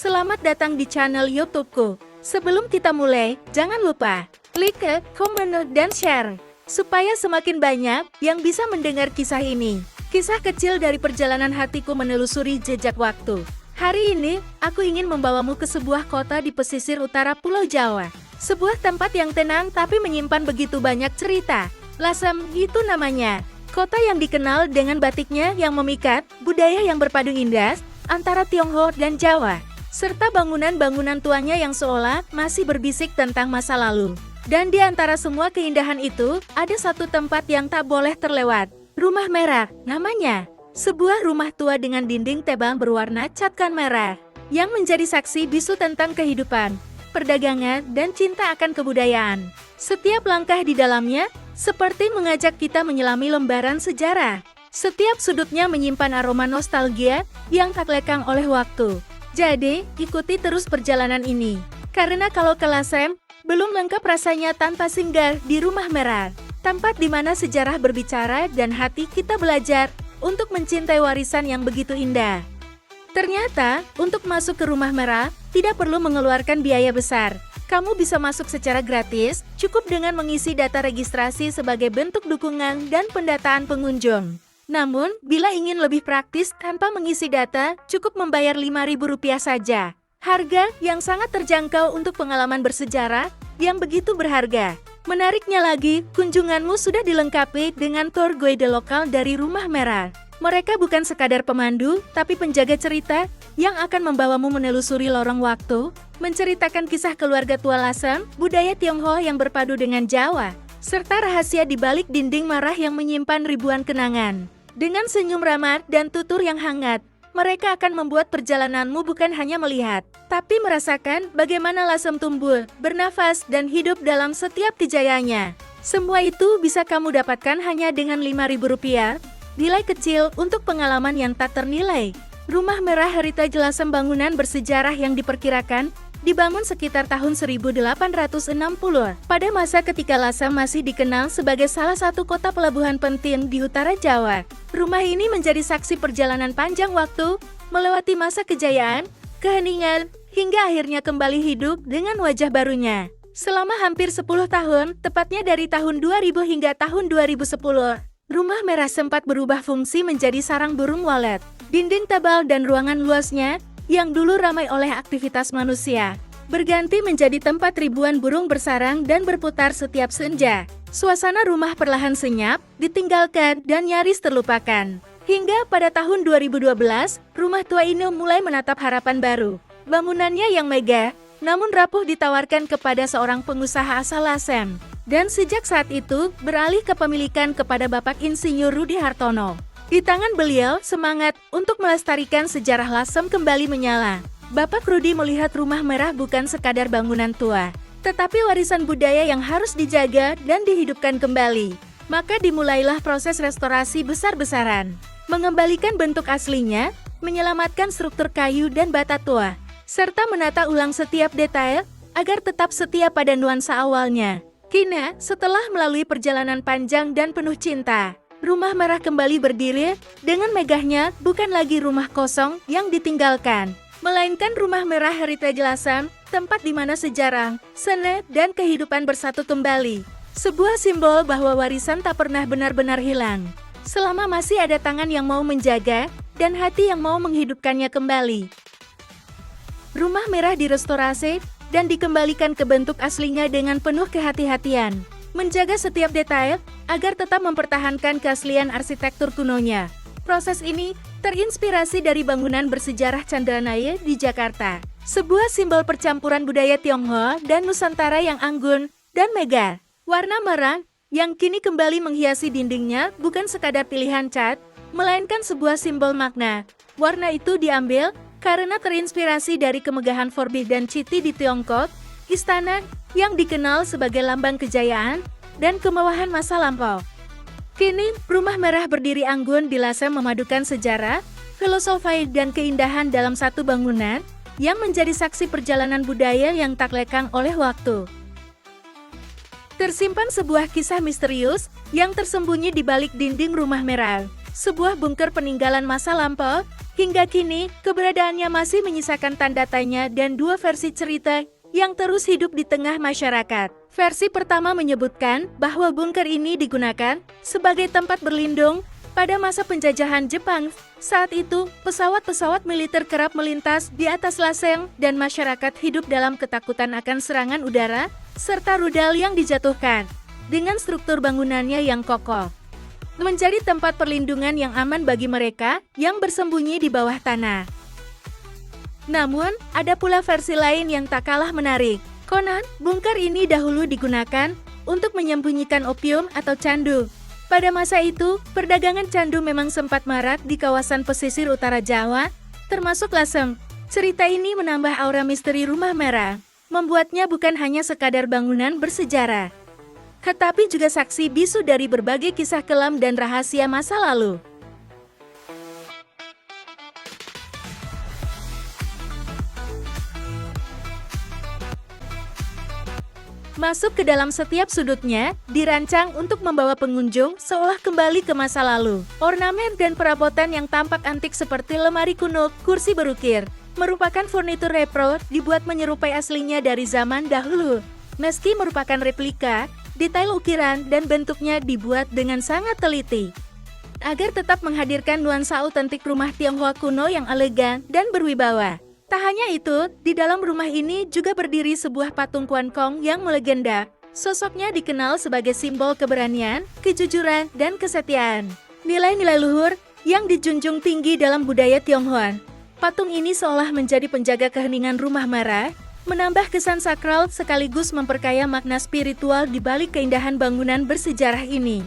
Selamat datang di channel YouTubeku. Sebelum kita mulai, jangan lupa like, komen, dan share, supaya semakin banyak yang bisa mendengar kisah ini. Kisah kecil dari perjalanan hatiku menelusuri jejak waktu. Hari ini, aku ingin membawamu ke sebuah kota di pesisir utara Pulau Jawa. Sebuah tempat yang tenang tapi menyimpan begitu banyak cerita. Lasem, itu namanya. Kota yang dikenal dengan batiknya yang memikat, budaya yang berpadu indah antara Tionghoa dan Jawa, serta bangunan-bangunan tuanya yang seolah masih berbisik tentang masa lalu. Dan di antara semua keindahan itu, ada satu tempat yang tak boleh terlewat. Rumah Merah, namanya. Sebuah rumah tua dengan dinding tebal berwarna catkan merah, yang menjadi saksi bisu tentang kehidupan, perdagangan, dan cinta akan kebudayaan. Setiap langkah di dalamnya, seperti mengajak kita menyelami lembaran sejarah. Setiap sudutnya menyimpan aroma nostalgia yang tak lekang oleh waktu. Jadi, ikuti terus perjalanan ini. Karena kalau ke Lasem, belum lengkap rasanya tanpa singgah di Rumah Merah. Tempat di mana sejarah berbicara dan hati kita belajar untuk mencintai warisan yang begitu indah. Ternyata, untuk masuk ke Rumah Merah, tidak perlu mengeluarkan biaya besar. Kamu bisa masuk secara gratis, cukup dengan mengisi data registrasi sebagai bentuk dukungan dan pendataan pengunjung. Namun, bila ingin lebih praktis tanpa mengisi data, cukup membayar Rp5.000 saja. Harga yang sangat terjangkau untuk pengalaman bersejarah yang begitu berharga. Menariknya lagi, kunjunganmu sudah dilengkapi dengan tour guide lokal dari Rumah Merah. Mereka bukan sekadar pemandu, tapi penjaga cerita yang akan membawamu menelusuri lorong waktu, menceritakan kisah keluarga tua Lasem, budaya Tionghoa yang berpadu dengan Jawa, serta rahasia di balik dinding marah yang menyimpan ribuan kenangan. Dengan senyum ramah dan tutur yang hangat, mereka akan membuat perjalananmu bukan hanya melihat, tapi merasakan bagaimana Lasem tumbuh, bernafas, dan hidup dalam setiap kejayanya. Semua itu bisa kamu dapatkan hanya dengan Rp5.000, nilai kecil untuk pengalaman yang tak ternilai. Rumah Merah Heritage Lasem bangunan bersejarah yang diperkirakan dibangun sekitar tahun 1860, pada masa ketika Lasem masih dikenal sebagai salah satu kota pelabuhan penting di utara Jawa. Rumah ini menjadi saksi perjalanan panjang waktu, melewati masa kejayaan, keheningan, hingga akhirnya kembali hidup dengan wajah barunya. Selama hampir 10 tahun, tepatnya dari tahun 2000 hingga tahun 2010, Rumah Merah sempat berubah fungsi menjadi sarang burung walet. Dinding tebal dan ruangan luasnya yang dulu ramai oleh aktivitas manusia, berganti menjadi tempat ribuan burung bersarang dan berputar setiap senja. Suasana rumah perlahan senyap, ditinggalkan, dan nyaris terlupakan. Hingga pada tahun 2012, rumah tua ini mulai menatap harapan baru. Bangunannya yang megah, namun rapuh ditawarkan kepada seorang pengusaha asal Lasem. Dan sejak saat itu, beralih kepemilikan kepada Bapak Insinyur Rudi Hartono. Di tangan beliau, semangat untuk melestarikan sejarah Lasem kembali menyala. Bapak Rudi melihat Rumah Merah bukan sekadar bangunan tua, tetapi warisan budaya yang harus dijaga dan dihidupkan kembali. Maka dimulailah proses restorasi besar-besaran, mengembalikan bentuk aslinya, menyelamatkan struktur kayu dan bata tua, serta menata ulang setiap detail agar tetap setia pada nuansa awalnya. Kini, setelah melalui perjalanan panjang dan penuh cinta, Rumah Merah kembali berdiri dengan megahnya, bukan lagi rumah kosong yang ditinggalkan, melainkan Rumah Merah Heritage Lasem, tempat di mana sejarah, seni, dan kehidupan bersatu kembali. Sebuah simbol bahwa warisan tak pernah benar-benar hilang, selama masih ada tangan yang mau menjaga dan hati yang mau menghidupkannya kembali. Rumah Merah direstorasi dan dikembalikan ke bentuk aslinya dengan penuh kehati-hatian, menjaga setiap detail agar tetap mempertahankan keaslian arsitektur kunonya. Proses ini terinspirasi dari bangunan bersejarah Chandranaya di Jakarta, sebuah simbol percampuran budaya Tionghoa dan Nusantara yang anggun dan megah. Warna merah yang kini kembali menghiasi dindingnya bukan sekadar pilihan cat, melainkan sebuah simbol makna. Warna itu diambil karena terinspirasi dari kemegahan Forbidden City di Tiongkok, istana yang dikenal sebagai lambang kejayaan dan kemewahan masa lampau. Kini, Rumah Merah berdiri anggun di Lasem memadukan sejarah, filosofi, dan keindahan dalam satu bangunan yang menjadi saksi perjalanan budaya yang tak lekang oleh waktu. Tersimpan sebuah kisah misterius yang tersembunyi di balik dinding Rumah Merah. sebuah bunker peninggalan masa lampau. Hingga kini, keberadaannya masih menyisakan tanda tanya dan dua versi cerita yang terus hidup di tengah masyarakat. Versi pertama menyebutkan bahwa bunker ini digunakan sebagai tempat berlindung pada masa penjajahan Jepang. Saat itu, pesawat-pesawat militer kerap melintas di atas lasem dan masyarakat hidup dalam ketakutan akan serangan udara serta rudal yang dijatuhkan. Dengan struktur bangunannya yang kokoh, menjadi tempat perlindungan yang aman bagi mereka yang bersembunyi di bawah tanah. Namun, ada pula versi lain yang tak kalah menarik. Konon, bunker ini dahulu digunakan untuk menyembunyikan opium atau candu. Pada masa itu, perdagangan candu memang sempat marak di kawasan pesisir utara Jawa, termasuk Lasem. Cerita ini menambah aura misteri Rumah Merah, membuatnya bukan hanya sekadar bangunan bersejarah, tetapi juga saksi bisu dari berbagai kisah kelam dan rahasia masa lalu. Masuk ke dalam setiap sudutnya, dirancang untuk membawa pengunjung seolah kembali ke masa lalu. Ornamen dan perabotan yang tampak antik seperti lemari kuno, kursi berukir, merupakan furnitur repro dibuat menyerupai aslinya dari zaman dahulu. Meski merupakan replika, detail ukiran dan bentuknya dibuat dengan sangat teliti, agar tetap menghadirkan nuansa otentik rumah Tionghoa kuno yang elegan dan berwibawa. Tak hanya itu, di dalam rumah ini juga berdiri sebuah patung Quan Kong yang melegenda. Sosoknya dikenal sebagai simbol keberanian, kejujuran, dan kesetiaan. Nilai-nilai luhur yang dijunjung tinggi dalam budaya Tionghoa. Patung ini seolah menjadi penjaga keheningan Rumah Merah, menambah kesan sakral sekaligus memperkaya makna spiritual di balik keindahan bangunan bersejarah ini.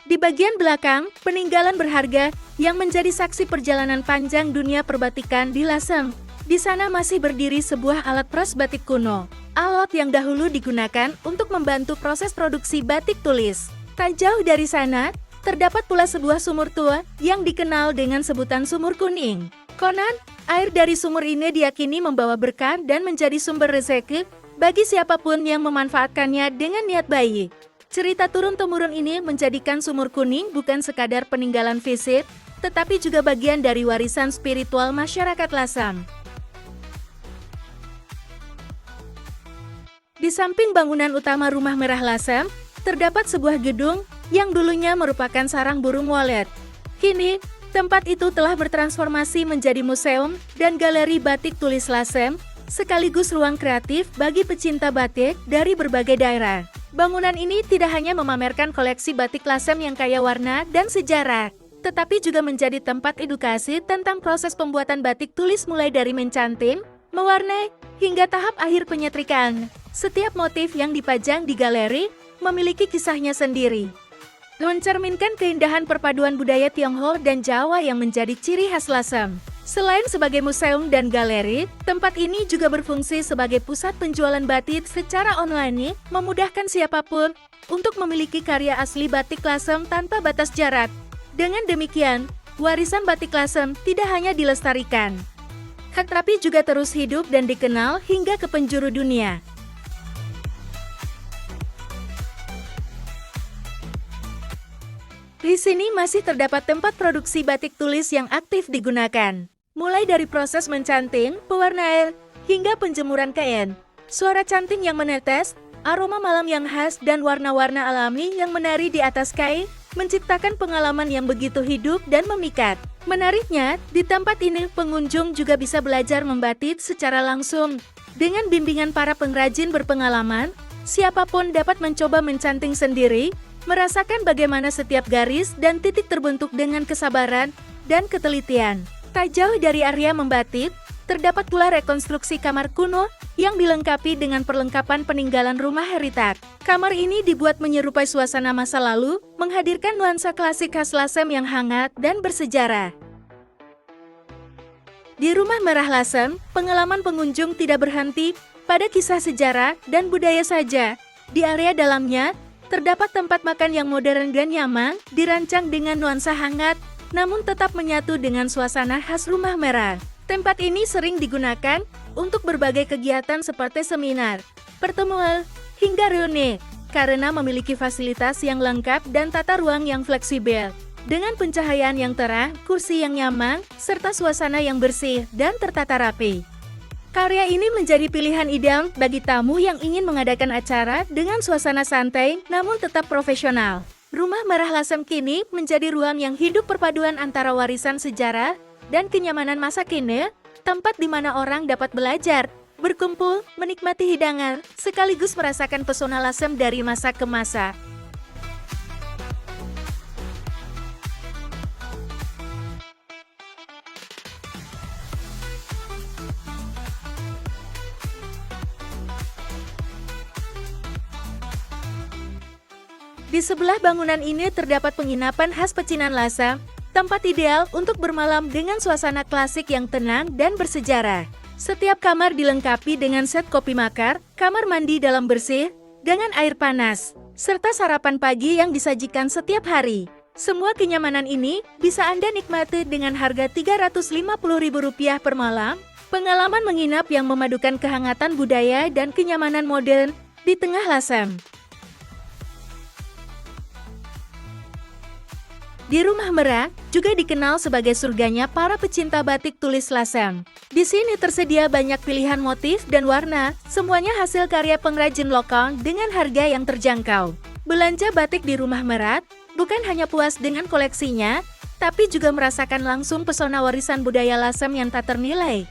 Di bagian belakang, peninggalan berharga yang menjadi saksi perjalanan panjang dunia perbatikan di Lasem. Di sana masih berdiri sebuah alat pros batik kuno, alat yang dahulu digunakan untuk membantu proses produksi batik tulis. Tak jauh dari sana, terdapat pula sebuah sumur tua yang dikenal dengan sebutan Sumur Kuning. Konon, air dari sumur ini diyakini membawa berkah dan menjadi sumber rezeki bagi siapapun yang memanfaatkannya dengan niat baik. Cerita turun-temurun ini menjadikan Sumur Kuning bukan sekadar peninggalan fisik, tetapi juga bagian dari warisan spiritual masyarakat Lasem. Di samping bangunan utama Rumah Merah Lasem, terdapat sebuah gedung yang dulunya merupakan sarang burung walet. Kini, tempat itu telah bertransformasi menjadi museum dan galeri batik tulis Lasem, sekaligus ruang kreatif bagi pecinta batik dari berbagai daerah. Bangunan ini tidak hanya memamerkan koleksi batik Lasem yang kaya warna dan sejarah, tetapi juga menjadi tempat edukasi tentang proses pembuatan batik tulis mulai dari mencanting, mewarnai, hingga tahap akhir penyetrikaan. Setiap motif yang dipajang di galeri memiliki kisahnya sendiri, mencerminkan keindahan perpaduan budaya Tionghoa dan Jawa yang menjadi ciri khas Lasem. Selain sebagai museum dan galeri, tempat ini juga berfungsi sebagai pusat penjualan batik secara online, memudahkan siapapun untuk memiliki karya asli batik Lasem tanpa batas jarak. Dengan demikian, warisan batik Lasem tidak hanya dilestarikan, tetapi juga terus hidup dan dikenal hingga ke penjuru dunia. Di sini masih terdapat tempat produksi batik tulis yang aktif digunakan. Mulai dari proses mencanting, pewarnaan, hingga penjemuran kain. Suara canting yang menetes, aroma malam yang khas, dan warna-warna alami yang menari di atas kain, menciptakan pengalaman yang begitu hidup dan memikat. Menariknya, di tempat ini pengunjung juga bisa belajar membatik secara langsung. Dengan bimbingan para pengrajin berpengalaman, siapapun dapat mencoba mencanting sendiri, merasakan bagaimana setiap garis dan titik terbentuk dengan kesabaran dan ketelitian. Tak jauh dari area membatik, terdapat pula rekonstruksi kamar kuno yang dilengkapi dengan perlengkapan peninggalan rumah heritage. Kamar ini dibuat menyerupai suasana masa lalu, menghadirkan nuansa klasik khas Lasem yang hangat dan bersejarah. Di Rumah Merah Lasem, pengalaman pengunjung tidak berhenti pada kisah sejarah dan budaya saja. Di area dalamnya, terdapat tempat makan yang modern dan nyaman, dirancang dengan nuansa hangat, namun tetap menyatu dengan suasana khas Rumah Merah. Tempat ini sering digunakan untuk berbagai kegiatan seperti seminar, pertemuan, hingga reuni, karena memiliki fasilitas yang lengkap dan tata ruang yang fleksibel. Dengan pencahayaan yang terang, kursi yang nyaman, serta suasana yang bersih dan tertata rapi. Karya ini menjadi pilihan ideal bagi tamu yang ingin mengadakan acara dengan suasana santai namun tetap profesional. Rumah Merah Lasem kini menjadi ruang yang hidup perpaduan antara warisan sejarah dan kenyamanan masa kini, tempat di mana orang dapat belajar, berkumpul, menikmati hidangan, sekaligus merasakan pesona Lasem dari masa ke masa. Di sebelah bangunan ini terdapat penginapan khas pecinan Lasem, tempat ideal untuk bermalam dengan suasana klasik yang tenang dan bersejarah. Setiap kamar dilengkapi dengan set kopi makar, kamar mandi dalam bersih, dengan air panas, serta sarapan pagi yang disajikan setiap hari. Semua kenyamanan ini bisa Anda nikmati dengan harga Rp350.000 per malam. Pengalaman menginap yang memadukan kehangatan budaya dan kenyamanan modern di tengah Lasem. Di Rumah Merah, juga dikenal sebagai surganya para pecinta batik tulis Lasem. Di sini tersedia banyak pilihan motif dan warna, semuanya hasil karya pengrajin lokal dengan harga yang terjangkau. Belanja batik di Rumah Merah, bukan hanya puas dengan koleksinya, tapi juga merasakan langsung pesona warisan budaya Lasem yang tak ternilai.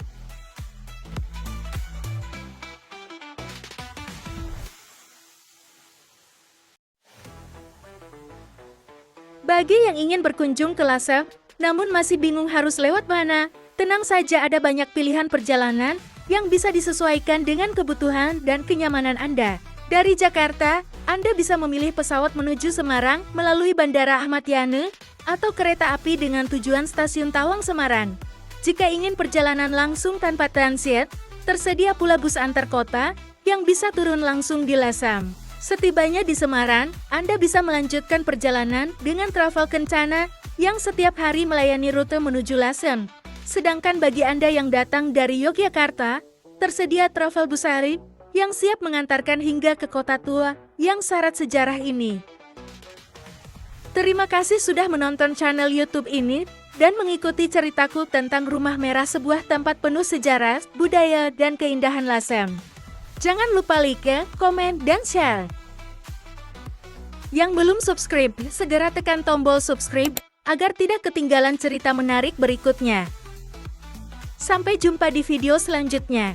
Bagi yang ingin berkunjung ke Lasem, namun masih bingung harus lewat mana, tenang saja, ada banyak pilihan perjalanan yang bisa disesuaikan dengan kebutuhan dan kenyamanan Anda. Dari Jakarta, Anda bisa memilih pesawat menuju Semarang melalui Bandara Ahmad Yani atau kereta api dengan tujuan Stasiun Tawang Semarang. Jika ingin perjalanan langsung tanpa transit, tersedia pula bus antar kota yang bisa turun langsung di Lasem. Setibanya di Semarang, Anda bisa melanjutkan perjalanan dengan Travel Kencana yang setiap hari melayani rute menuju Lasem. Sedangkan bagi Anda yang datang dari Yogyakarta, tersedia Travel Busari yang siap mengantarkan hingga ke kota tua yang syarat sejarah ini. Terima kasih sudah menonton channel YouTube ini dan mengikuti ceritaku tentang Rumah Merah, sebuah tempat penuh sejarah, budaya, dan keindahan Lasem. Jangan lupa like, komen, dan share. Yang belum subscribe, segera tekan tombol subscribe agar tidak ketinggalan cerita menarik berikutnya. Sampai jumpa di video selanjutnya.